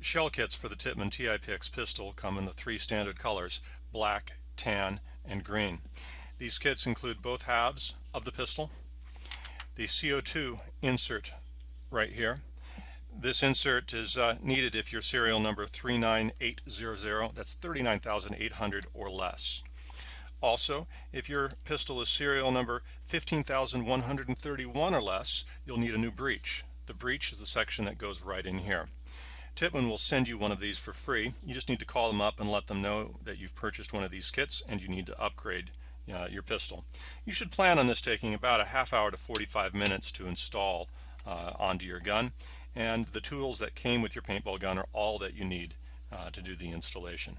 Shell kits for the Tippmann TI-PX pistol come in the three standard colors: black, tan, and green. These kits include both halves of the pistol, the CO2 insert right here. This insert is needed if your serial number 39800, that's 39,800 or less. Also, if your pistol is serial number 15,131 or less, you'll need a new breech. The breech is the section that goes right in here. Tippmann will send you one of these for free. You just need to call them up and let them know that you've purchased one of these kits and you need to upgrade your pistol. You should plan on this taking about a half hour to 45 minutes to install onto your gun, and the tools that came with your paintball gun are all that you need to do the installation.